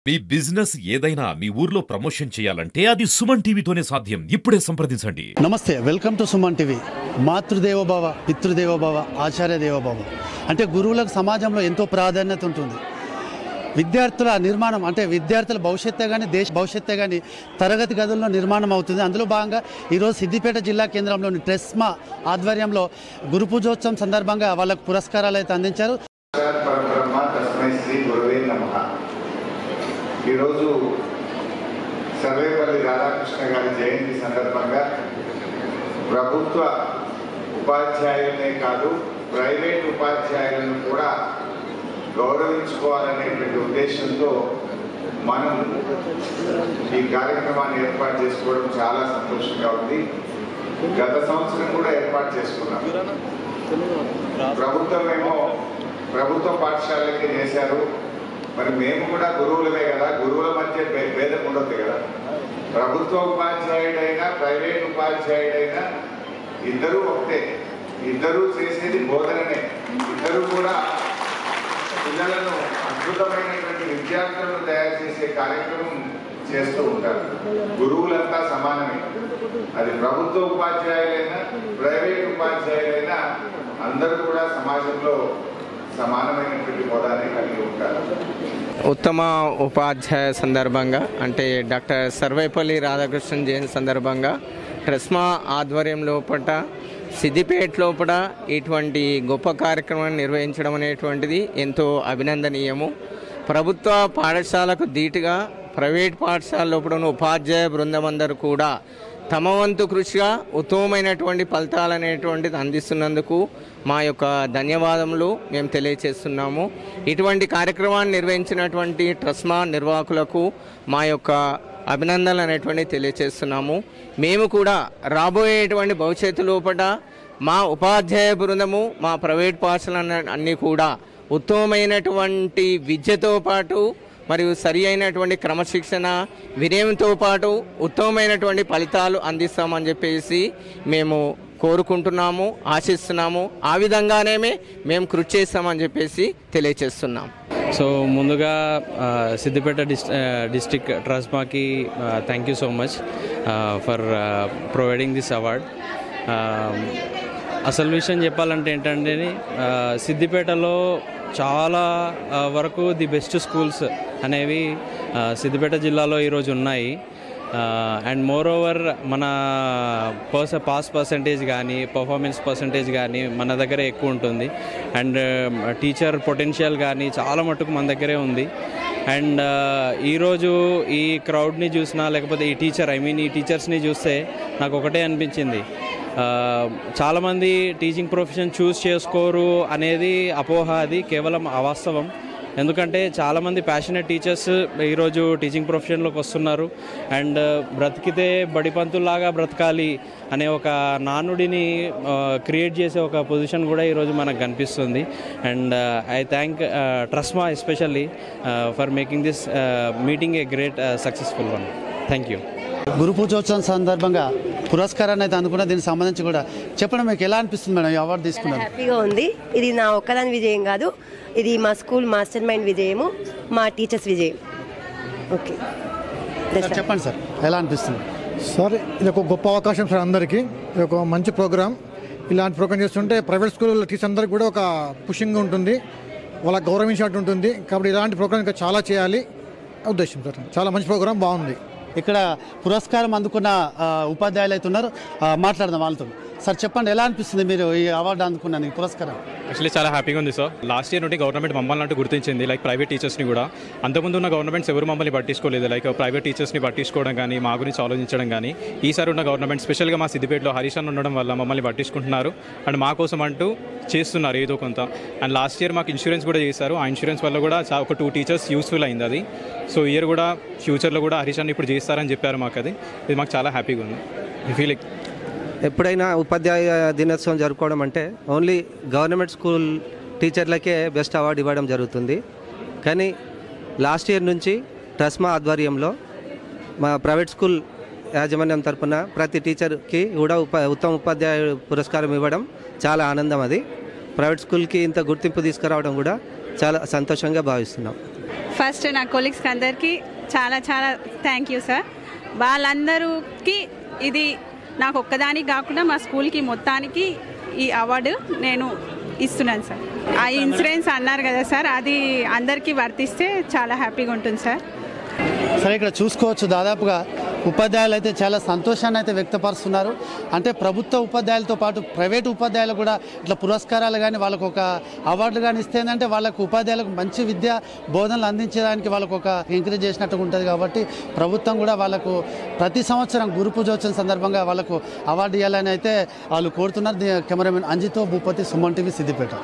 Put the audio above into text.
మీ business ఏదైనా మీ ఊర్లో promotion చేయాలంటే అది సుమన్ టీవీతోనే సాధ్యం. ఇప్పుడే సంప్రదించండి. నమస్తే, వెల్కమ్ టు సుమన్ టీవీ. మాతృదేవోభవ, పితృదేవోభవ, ఆచార్య దేవోభవ అంటే గురువులకు సమాజంలో ఎంతో ప్రాధాన్యత ఉంటుంది. విద్యార్థుల నిర్మాణం అంటే విద్యార్థుల భవిష్యత్తే కానీ దేశ భవిష్యత్తే కానీ తరగతి గదుల్లో నిర్మాణం అవుతుంది. అందులో భాగంగా ఈరోజు సిద్దిపేట జిల్లా కేంద్రంలోని ట్రెస్మా ఆధ్వర్యంలో గురు పూజోత్సవం సందర్భంగా వాళ్ళకు పురస్కారాలు అయితే అందించారు. ఈరోజు సర్వేపల్లి రాధాకృష్ణ గారి జయంతి సందర్భంగా ప్రభుత్వ ఉపాధ్యాయులనే కాదు ప్రైవేట్ ఉపాధ్యాయులను కూడా గౌరవించుకోవాలనేటువంటి ఉద్దేశంతో మనం ఈ కార్యక్రమాన్ని ఏర్పాటు చేసుకోవడం చాలా సంతోషంగా ఉంది. గత సంవత్సరం కూడా ఏర్పాటు చేసుకున్నాం. ప్రభుత్వ పాఠశాలకి చేశారు. మరి మేము కూడా గురువులమే కదా, గురువుల మధ్య భేదం ఉండదు కదా. ప్రభుత్వ ఉపాధ్యాయుడైనా ప్రైవేట్ ఉపాధ్యాయుడైనా ఇద్దరూ ఒకటే, ఇద్దరూ చేసేది బోధననే. ఇద్దరూ కూడా పిల్లలను అద్భుతమైనటువంటి విద్యార్థులను తయారు చేసే కార్యక్రమం చేస్తూ ఉంటారు. గురువులంతా సమానమే. అది ప్రభుత్వ ఉపాధ్యాయులైనా ప్రైవేట్ ఉపాధ్యాయులైనా అందరూ కూడా సమాజంలో సమానమైనటువంటి హోదాన్ని కలిగి ఉంటారు. ఉత్తమ ఉపాధ్యాయ సందర్భంగా అంటే డాక్టర్ సర్వేపల్లి రాధాకృష్ణన్ జయంతి సందర్భంగా ట్రెస్మా ఆధ్వర్యం లోపల సిద్దిపేట లోపల ఇటువంటి గొప్ప కార్యక్రమాన్ని నిర్వహించడం అనేటువంటిది ఎంతో అభినందనీయము. ప్రభుత్వ పాఠశాలకు ధీటుగా ప్రైవేట్ పాఠశాల లోపల ఉపాధ్యాయ బృందం అందరూ కూడా తమ వంతు కృషిగా ఉత్తమమైనటువంటి ఫలితాలు అనేటువంటిది అందిస్తున్నందుకు మా యొక్క ధన్యవాదములు మేము తెలియచేస్తున్నాము. ఇటువంటి కార్యక్రమాన్ని నిర్వహించినటువంటి ట్రస్మా నిర్వాహకులకు మా యొక్క అభినందనలు అనేటువంటి తెలియచేస్తున్నాము. మేము కూడా రాబోయేటువంటి భవిష్యత్తు లోపల మా ఉపాధ్యాయ బృందము మా ప్రైవేట్ పాఠశాల అన్నీ కూడా ఉత్తమమైనటువంటి విద్యతో పాటు మరియు సరి అయినటువంటి క్రమశిక్షణ వినయంతో పాటు ఉత్తమమైనటువంటి ఫలితాలు అందిస్తామని చెప్పేసి మేము కోరుకుంటున్నాము, ఆశిస్తున్నాము. ఆ విధంగానే మేము కృషి చేస్తామని చెప్పేసి తెలియచేస్తున్నాం. సో ముందుగా సిద్దిపేట డిస్ట్రిక్ట్ ట్రస్మాకి thank you so much for providing this award. అసలు విషయం చెప్పాలంటే ఏంటంటే సిద్దిపేటలో చాలా వరకు ది బెస్ట్ స్కూల్స్ అనేవి సిద్దిపేట జిల్లాలో ఈరోజు ఉన్నాయి. అండ్ మోర్ ఓవర్ మన పాస్ పర్సంటేజ్ కానీ పర్ఫార్మెన్స్ పర్సంటేజ్ కానీ మన దగ్గర ఎక్కువ ఉంటుంది. అండ్ టీచర్ పొటెన్షియల్ కానీ చాలా మటుకు మన దగ్గరే ఉంది. అండ్ ఈరోజు ఈ క్రౌడ్ని చూసినా లేకపోతే ఈ టీచర్స్ని చూస్తే నాకు ఒకటే అనిపించింది, చాలామంది టీచింగ్ ప్రొఫెషన్ చూస్ చేసుకోరు అనేది అపోహ. అది కేవలం అవాస్తవం. ఎందుకంటే చాలామంది ప్యాషనేట్ టీచర్స్ ఈరోజు టీచింగ్ ప్రొఫెషన్లోకి వస్తున్నారు. అండ్ బ్రతికితే బడిపంతుల్లాగా బ్రతకాలి అనే ఒక నానుడిని క్రియేట్ చేసే ఒక పొజిషన్ కూడా ఈరోజు మనకు కనిపిస్తుంది. And I thank Trasma especially for making this meeting a great successful one. Thank you. గురు పూజోత్సవం సందర్భంగా పురస్కారాన్ని అయితే అనుకున్న దీనికి సంబంధించి కూడా చెప్పడం మీకు ఎలా అనిపిస్తుంది మేడం? ఈ అవార్డు తీసుకున్నారు. హ్యాపీగా ఉంది. ఇది నా ఒక్కదాని విజయం కాదు, ఇది మా స్కూల్ మాస్టర్ మైండ్ విజయము, మా టీచర్స్ విజయం. ఓకే, చెప్పండి సార్, ఎలా అనిపిస్తుంది? సార్, ఇది ఒక గొప్ప అవకాశం సార్ అందరికీ. ఇది ఒక మంచి ప్రోగ్రామ్. ఇలాంటి ప్రోగ్రామ్ చేస్తుంటే ప్రైవేట్ స్కూల్ టీచర్స్ అందరికీ కూడా ఒక పుషింగ్ ఉంటుంది, వాళ్ళకి గౌరవించినట్టు ఉంటుంది. కాబట్టి ఇలాంటి ప్రోగ్రామ్ ఇంకా చాలా చేయాలి ఉద్దేశం సార్. చాలా మంచి ప్రోగ్రామ్, బాగుంది. ఇక్కడ పురస్కారం అందుకున్న ఉపాధ్యాయులు అయితే ఉన్నారు, మాట్లాడదాం వాళ్ళతో. సార్ చెప్పండి, ఎలా అనిపిస్తుంది మీరు ఈ అవార్డు అందుకున్నాను, ఈ పురస్కారం? యాక్చువల్లీ చాలా హ్యాపీగా ఉంది సార్. లాస్ట్ ఇయర్ నుండి గవర్నమెంట్ మమ్మల్ని అంటూ గుర్తించింది, లైక్ ప్రైవేట్ టీచర్స్ని కూడా. అంతకుముందు ఉన్న గవర్నమెంట్స్ ఎవరు మమ్మల్ని పట్టించుకోలేదు, లైక్ ప్రైవేట్ టీచర్స్ని పట్టించుకోవడం కానీ మా గురించి ఆలోచించడం కానీ. ఈసారి ఉన్న గవర్నమెంట్ స్పెషల్గా మా సిద్దిపేటలో హరీష్ అన్న ఉండడం వల్ల మమ్మల్ని పట్టించుకుంటున్నారు అండ్ మా కోసం అంటూ చేస్తున్నారు ఏదో కొంత. అండ్ లాస్ట్ ఇయర్ మాకు ఇన్సూరెన్స్ కూడా చేశారు. ఆ ఇన్సూరెన్స్ వల్ల కూడా ఒక 2 టీచర్స్ యూస్ఫుల్ అయింది అది. సో ఇయర్ కూడా ఫ్యూచర్లో కూడా హరీష్ అన్న ఇప్పుడు చేస్తారని చెప్పారు మాకు. ఇది మాకు చాలా హ్యాపీగా ఉంది. ఈ ఫీలింగ్ ఎప్పుడైనా ఉపాధ్యాయ దినోత్సవం జరుపుకోవడం అంటే ఓన్లీ గవర్నమెంట్ స్కూల్ టీచర్లకే బెస్ట్ అవార్డు ఇవ్వడం జరుగుతుంది. కానీ లాస్ట్ ఇయర్ నుంచి ట్రస్మా ఆధ్వర్యంలో మా ప్రైవేట్ స్కూల్ యాజమాన్యం తరపున ప్రతి టీచర్కి కూడా ఉత్తమ ఉపాధ్యాయ పురస్కారం ఇవ్వడం చాలా ఆనందం. అది ప్రైవేట్ స్కూల్కి ఇంత గుర్తింపు తీసుకురావడం కూడా చాలా సంతోషంగా భావిస్తున్నాం. ఫస్ట్ నా కొలీగ్స్కి అందరికీ చాలా చాలా థ్యాంక్ యూ సార్. వాళ్ళందరికీ ఇది నాకు ఒక్కదానికి కాకుండా మా స్కూల్కి మొత్తానికి ఈ అవార్డు నేను ఇస్తున్నాను సార్. ఆ ఇన్సూరెన్స్ అన్నారు కదా సార్, అది అందరికీ వర్తిస్తే చాలా హ్యాపీగా ఉంటుంది సార్. సరే, ఇక్కడ చూసుకోవచ్చు దాదాపుగా ఉపాధ్యాయులు అయితే చాలా సంతోషాన్ని అయితే వ్యక్తపరుస్తున్నారు. అంటే ప్రభుత్వ ఉపాధ్యాయులతో పాటు ప్రైవేటు ఉపాధ్యాయులు కూడా ఇట్లా పురస్కారాలు కానీ వాళ్ళకు ఒక అవార్డులు కానీ ఇస్తే ఏంటంటే వాళ్ళకు ఉపాధ్యాయులకు మంచి విద్యా బోధనలు అందించడానికి వాళ్ళకు ఒక ఎంకరేజ్ చేసినట్టుగా ఉంటుంది. కాబట్టి ప్రభుత్వం కూడా వాళ్ళకు ప్రతి సంవత్సరం గురు పూజోత్సవం సందర్భంగా వాళ్ళకు అవార్డు ఇవ్వాలని అయితే వాళ్ళు కోరుతున్నారు. కెమెరామెన్ అంజితో భూపతి, సుమన్ టీవీ, సిద్దిపేట.